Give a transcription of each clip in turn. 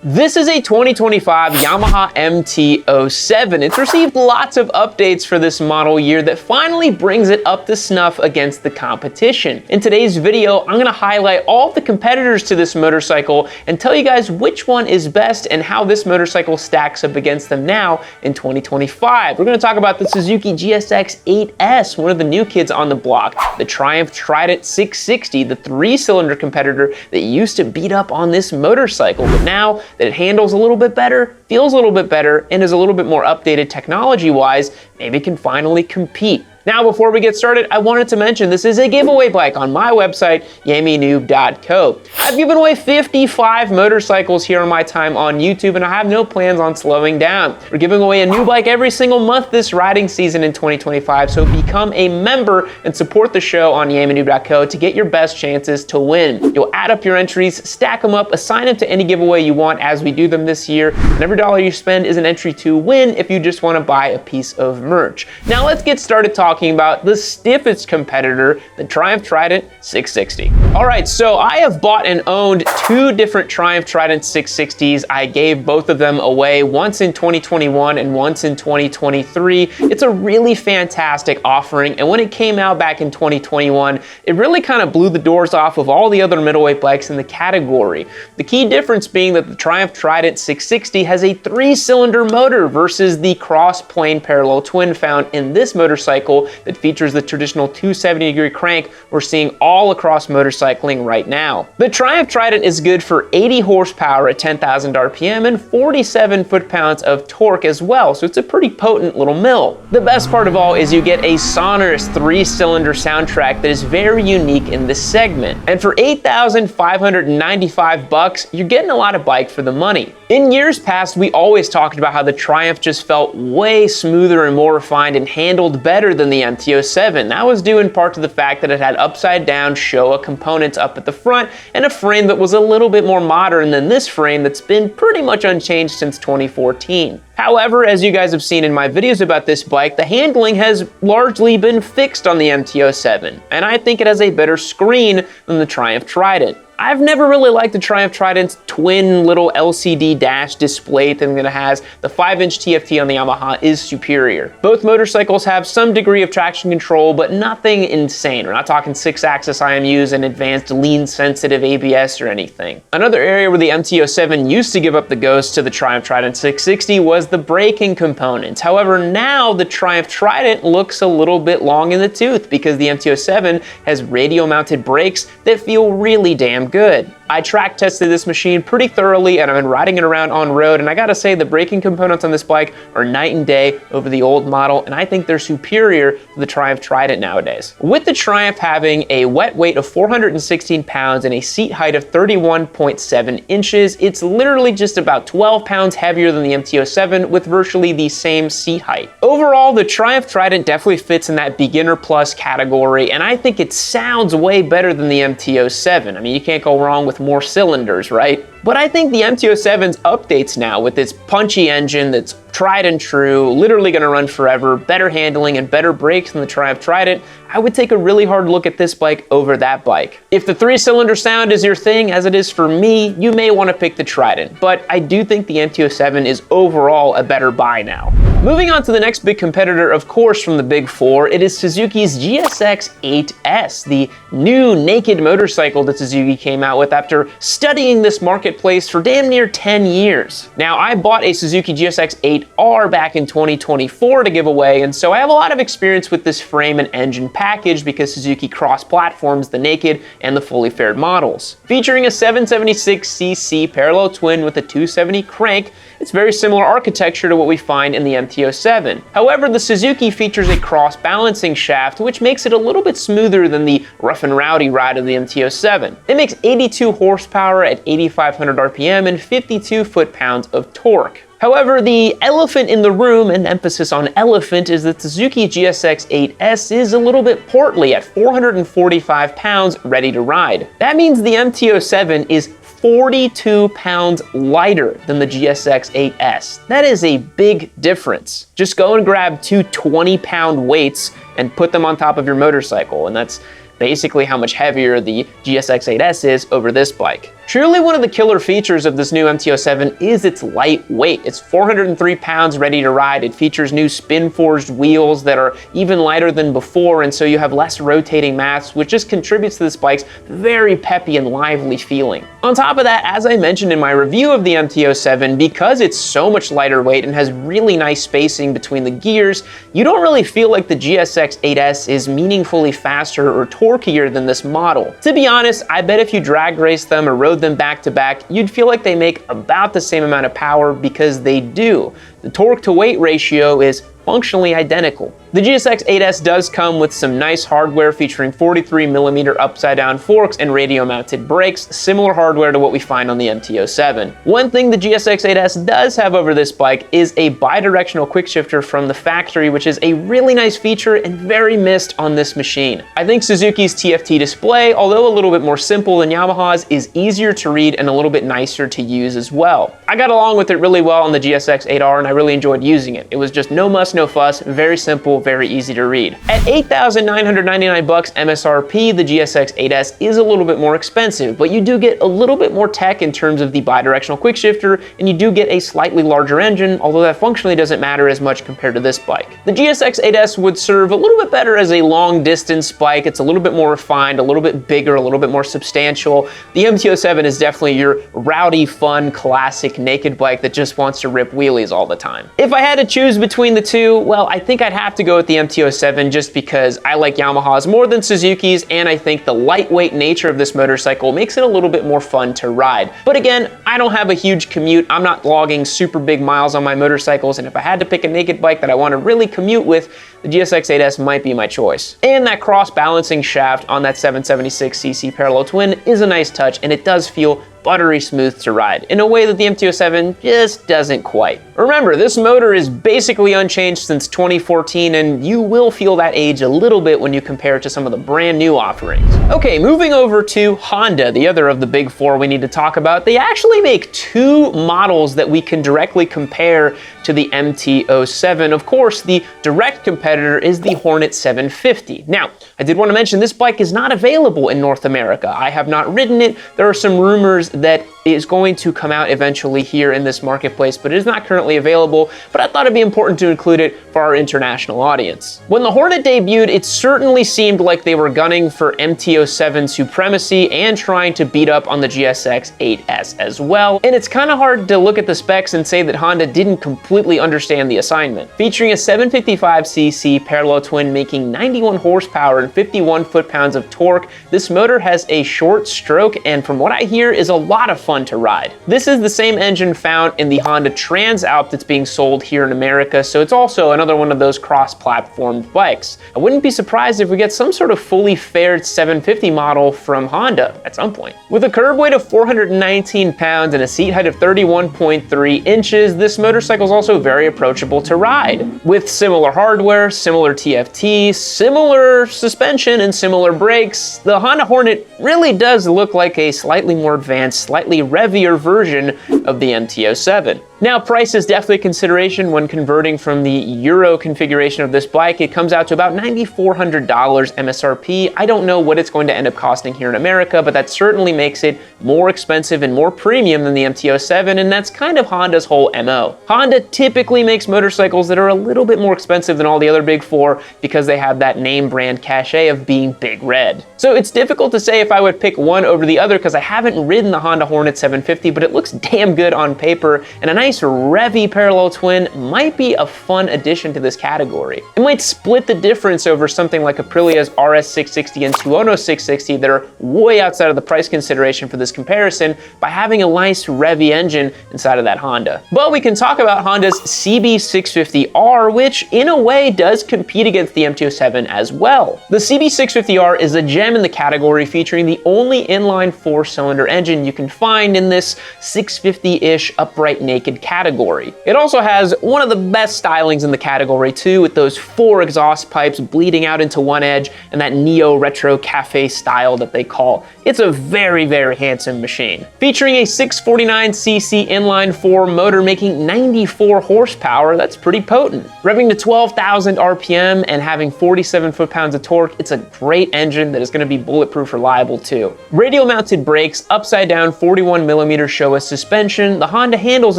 This is a 2025 Yamaha MT07. It's received lots of updates for this model year that finally brings it up to snuff against the competition. In today's video, I'm gonna highlight all of the competitors to this motorcycle and tell you guys which one is best and how this motorcycle stacks up against them now in 2025. We're gonna talk about the Suzuki GSX-8S, one of the new kids on the block, the Trident 660, the 3-cylinder competitor that used to beat up on this motorcycle, but now that it handles a little bit better, feels a little bit better, and is a little bit more updated technology-wise, maybe can finally compete. Now, before we get started, I wanted to mention this is a giveaway bike on my website, yaminoob.co. I've given away 55 motorcycles here on my time on YouTube, and I have no plans on slowing down. We're giving away a new bike every single month this riding season in 2025, so become a member and support the show on yaminoob.co to get your best chances to win. You'll add up your entries, stack them up, assign them to any giveaway you want as we do them this year, and every dollar you spend is an entry to win if you just want to buy a piece of merch. Now let's get started talking about the stiffest competitor, the Trident 660. All right, so I have bought and owned 2 different Trident 660s. I gave both of them away, once in 2021 and once in 2023. It's a really fantastic offering, and when it came out back in 2021, it really kind of blew the doors off of all the other middleweight bikes in the category. The key difference being that the Trident 660 has a 3-cylinder motor versus the cross-plane parallel twin found in this motorcycle that features the traditional 270-degree crank we're seeing all across motorcycling right now. The Trident is good for 80 horsepower at 10,000 RPM and 47 foot-pounds of torque as well, so it's a pretty potent little mill. The best part of all is you get a sonorous 3-cylinder soundtrack that is very unique in this segment. And for $8,595, you're getting a lot of bike for the money. In years past, we always talked about how the Triumph just felt way smoother and more refined and handled better than the MT07. That was due in part to the fact that it had upside down Showa components up at the front and a frame that was a little bit more modern than this frame that's been pretty much unchanged since 2014. However, as you guys have seen in my videos about this bike, the handling has largely been fixed on the MT07, and I think it has a better screen than the Trident. I've never really liked the Trident's twin little LCD dash display thing that it has. The 5-inch TFT on the Yamaha is superior. Both motorcycles have some degree of traction control, but nothing insane. We're not talking 6-axis IMUs and advanced lean-sensitive ABS or anything. Another area where the MT07 used to give up the ghost to the Trident 660 was the braking components. However, now the Trident looks a little bit long in the tooth because the MT07 has radial-mounted brakes that feel really damn good. I track tested this machine pretty thoroughly and I've been riding it around on road, and I gotta say the braking components on this bike are night and day over the old model, and I think they're superior to the Trident nowadays. With the Triumph having a wet weight of 416 pounds and a seat height of 31.7 inches, it's literally just about 12 pounds heavier than the MT07 with virtually the same seat height. Overall, the Trident definitely fits in that beginner plus category, and I think it sounds way better than the MT07. I mean, you can't go wrong with more cylinders, right? But I think the MT07's updates now with its punchy engine that's tried and true, literally gonna run forever, better handling and better brakes than the Trident, I would take a really hard look at this bike over that bike. If the 3-cylinder sound is your thing, as it is for me, you may wanna pick the Trident, but I do think the MT07 is overall a better buy now. Moving on to the next big competitor, of course, from the Big Four, it is Suzuki's GSX-8S, the new naked motorcycle that Suzuki came out with after studying this marketplace for damn near 10 years. Now, I bought a Suzuki GSX-8R back in 2024 to give away, and so I have a lot of experience with this frame and engine package because Suzuki cross-platforms the naked and the fully fared models. Featuring a 776cc parallel twin with a 270 crank, it's very similar architecture to what we find in the MT07. However, the Suzuki features a cross-balancing shaft, which makes it a little bit smoother than the rough and rowdy ride of the MT07. It makes 82 horsepower at 8,500 RPM and 52 foot-pounds of torque. However, the elephant in the room, and emphasis on elephant, is that the Suzuki GSX-8S is a little bit portly at 445 pounds ready to ride. That means the MT07 is 42 pounds lighter than the GSX-8S. That is a big difference. Just go and grab 2 20-pound weights and put them on top of your motorcycle, and that's basically how much heavier the GSX-8S is over this bike. Truly one of the killer features of this new MT07 is its lightweight. It's 403 pounds ready to ride. It features new spin-forged wheels that are even lighter than before, and so you have less rotating mass, which just contributes to this bike's very peppy and lively feeling. On top of that, as I mentioned in my review of the MT07, because it's so much lighter weight and has really nice spacing between the gears, you don't really feel like the GSX-8S is meaningfully faster or torqueier than this model. To be honest, I bet if you drag race them or rode them back to back, you'd feel like they make about the same amount of power, because they do. The torque to weight ratio is functionally identical. The GSX-8S does come with some nice hardware featuring 43mm upside down forks and radio mounted brakes, similar hardware to what we find on the MT07. One thing the GSX-8S does have over this bike is a bidirectional quickshifter from the factory, which is a really nice feature and very missed on this machine. I think Suzuki's TFT display, although a little bit more simple than Yamaha's, is easier to read and a little bit nicer to use as well. I got along with it really well on the GSX-8R and I really enjoyed using it. It was just no muss, no fuss, very simple, very easy to read. At $8,999 MSRP, the GSX-8S is a little bit more expensive, but you do get a little bit more tech in terms of the bidirectional quickshifter, and you do get a slightly larger engine, although that functionally doesn't matter as much compared to this bike. The GSX-8S would serve a little bit better as a long distance bike. It's a little bit more refined, a little bit bigger, a little bit more substantial. The MT07 is definitely your rowdy, fun, classic naked bike that just wants to rip wheelies all the time. If I had to choose between the two, well, I think I'd have to go with the MT07 just because I like Yamaha's more than Suzuki's, and I think the lightweight nature of this motorcycle makes it a little bit more fun to ride. But again, I don't have a huge commute. I'm not logging super big miles on my motorcycles, and if I had to pick a naked bike that I want to really commute with, the GSX-8S might be my choice. And that cross-balancing shaft on that 776cc parallel twin is a nice touch, and it does feel buttery smooth to ride in a way that the MT07 just doesn't quite. Remember, this motor is basically unchanged since 2014, and you will feel that age a little bit when you compare it to some of the brand new offerings. Okay, moving over to Honda, the other of the big four we need to talk about. They actually make two models that we can directly compare to the MT07. Of course, the direct competitor is the Hornet 750. Now, I did want to mention this bike is not available in North America. I have not ridden it. There are some rumors that is going to come out eventually here in this marketplace, but it is not currently available, but I thought it'd be important to include it for our international audience. When the Hornet debuted, it certainly seemed like they were gunning for MT07 supremacy and trying to beat up on the GSX-8S as well, and it's kind of hard to look at the specs and say that Honda didn't completely understand the assignment. Featuring a 755cc parallel twin making 91 horsepower and 51 foot-pounds of torque, this motor has a short stroke and from what I hear is a lot of fun to ride. This is the same engine found in the Honda Trans Alp that's being sold here in America, so it's also another one of those cross-platformed bikes. I wouldn't be surprised if we get some sort of fully fared 750 model from Honda at some point. With a curb weight of 419 pounds and a seat height of 31.3 inches, this motorcycle is also very approachable to ride. With similar hardware, similar TFT, similar suspension, and similar brakes, the Honda Hornet really does look like a slightly more advanced, slightly revier version of the MT07. Now, price is definitely a consideration when converting from the Euro configuration of this bike. It comes out to about $9,400 MSRP. I don't know what it's going to end up costing here in America, but that certainly makes it more expensive and more premium than the MT07, and that's kind of Honda's whole MO. Honda typically makes motorcycles that are a little bit more expensive than all the other big four because they have that name brand cachet of being big red. So it's difficult to say if I would pick one over the other because I haven't ridden the Honda Hornet 750, but it looks damn good on paper, and a nice revvy parallel twin might be a fun addition to this category. It might split the difference over something like Aprilia's RS660 and Tuono 660 that are way outside of the price consideration for this comparison by having a nice revvy engine inside of that Honda. But we can talk about Honda's CB650R, which in a way does compete against the MT07 as well. The CB650R is a gem in the category, featuring the only inline 4-cylinder engine you can find in this 650-ish upright naked mid category. It also has one of the best stylings in the category too, with those 4 exhaust pipes bleeding out into one edge and that neo retro cafe style that they call. It's a very, very handsome machine. Featuring a 649cc inline 4 motor making 94 horsepower, that's pretty potent. Revving to 12,000 RPM and having 47 foot-pounds of torque, it's a great engine that is going to be bulletproof reliable too. Radial mounted brakes, upside down 41mm Showa suspension, the Honda handles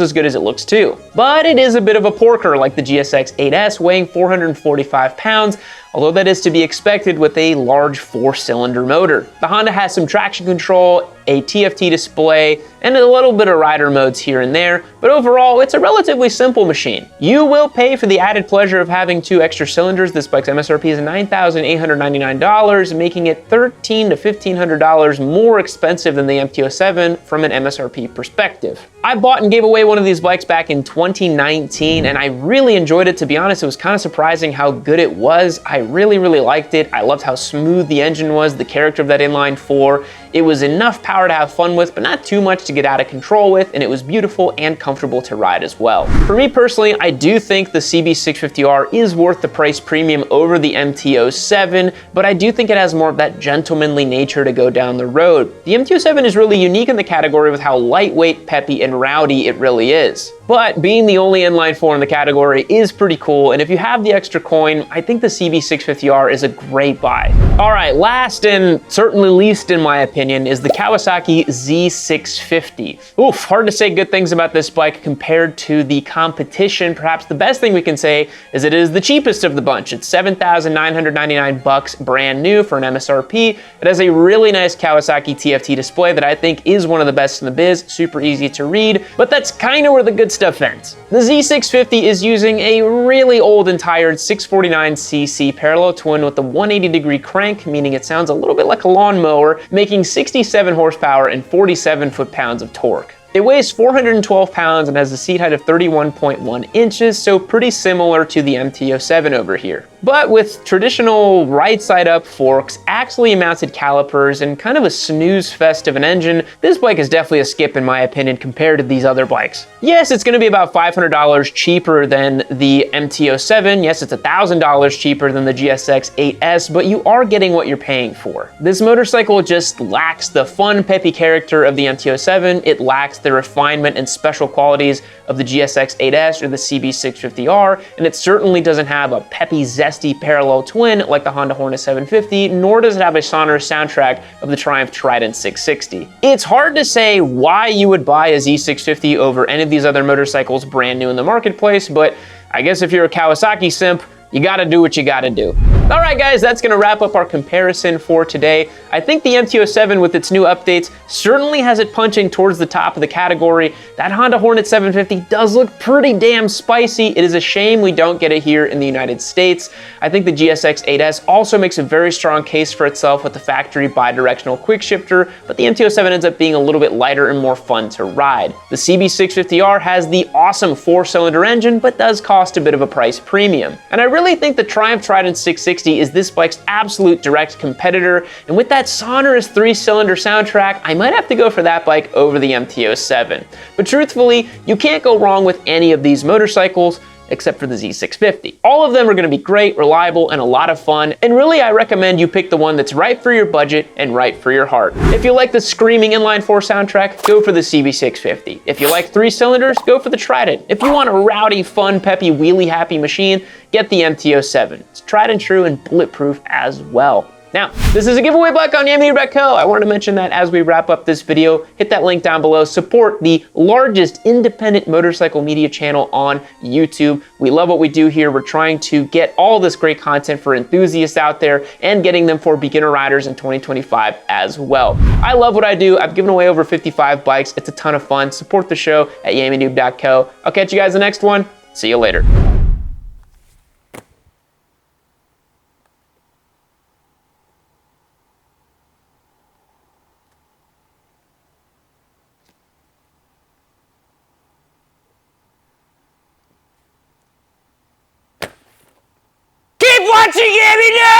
as good as it looks too. But it is a bit of a porker like the GSX-8S, weighing 445 pounds, although that is to be expected with a large 4-cylinder motor. The Honda has some traction control, a TFT display, and a little bit of rider modes here and there, but overall it's a relatively simple machine. You will pay for the added pleasure of having 2 extra cylinders. This bike's MSRP is $9,899, making it $1,300 to $1,500 more expensive than the MT07 from an MSRP perspective. I bought and gave away one of these bikes back in 2019, and I really enjoyed it. To be honest, it was kind of surprising how good it was. I really liked it. I loved how smooth the engine was, the character of that inline 4. It was enough power to have fun with, but not too much to get out of control with, and it was beautiful and comfortable to ride as well. For me personally, I do think the CB650R is worth the price premium over the MT07, but I do think it has more of that gentlemanly nature to go down the road. The MT07 is really unique in the category with how lightweight, peppy, and rowdy it really is. But being the only inline 4 in the category is pretty cool, and if you have the extra coin, I think the CB650R is a great buy. All right, last and certainly least in my opinion is the Kawasaki Z650. Oof, hard to say good things about this bike compared to the competition. Perhaps the best thing we can say is it is the cheapest of the bunch. It's $7,999 brand new for an MSRP. It has a really nice Kawasaki TFT display that I think is one of the best in the biz, super easy to read, but that's kind of where the good stuff ends. The Z650 is using a really old and tired 649cc parallel twin with a 180-degree crank, meaning it sounds a little bit like a lawnmower, making 67 horsepower and 47 foot-pounds of torque. It weighs 412 pounds and has a seat height of 31.1 inches, so pretty similar to the MT07 over here. But with traditional right side up forks, axially mounted calipers, and kind of a snooze fest of an engine, this bike is definitely a skip in my opinion compared to these other bikes. Yes, it's going to be about $500 cheaper than the MT07. Yes, it's $1,000 cheaper than the GSX-8S, but you are getting what you're paying for. This motorcycle just lacks the fun, peppy character of the MT07. It lacks the refinement and special qualities of the GSX-8S or the CB650R, and it certainly doesn't have a peppy, zesty parallel twin like the Honda Hornet 750, nor does it have a sonorous soundtrack of the Triumph Trident 660. It's hard to say why you would buy a Z650 over any of these other motorcycles brand new in the marketplace, but I guess if you're a Kawasaki simp, you gotta do what you gotta do. All right, guys, that's gonna wrap up our comparison for today. I think the MT07 with its new updates certainly has it punching towards the top of the category. That Honda Hornet 750 does look pretty damn spicy. It is a shame we don't get it here in the United States. I think the GSX-8S also makes a very strong case for itself with the factory bi-directional quick shifter, but the MT07 ends up being a little bit lighter and more fun to ride. The CB650R has the awesome 4-cylinder engine, but does cost a bit of a price premium. And I really think the Triumph Trident 660 is this bike's absolute direct competitor, and with that sonorous 3-cylinder soundtrack, I might have to go for that bike over the MT07. But truthfully, you can't go wrong with any of these motorcycles, except for the Z650. All of them are gonna be great, reliable, and a lot of fun, and really I recommend you pick the one that's right for your budget and right for your heart. If you like the screaming inline 4 soundtrack, go for the CB650. If you like 3 cylinders, go for the Trident. If you want a rowdy, fun, peppy, wheelie happy machine, get the MT07. It's tried and true and bulletproof as well. Now, this is a giveaway bike on YamahaNoob.co. I wanted to mention that as we wrap up this video. Hit that link down below. Support the largest independent motorcycle media channel on YouTube. We love what we do here. We're trying to get all this great content for enthusiasts out there and getting them for beginner riders in 2025 as well. I love what I do. I've given away over 55 bikes. It's a ton of fun. Support the show at YamahaNoob.co. I'll catch you guys in the next one. See you later. Watching Yami Noob!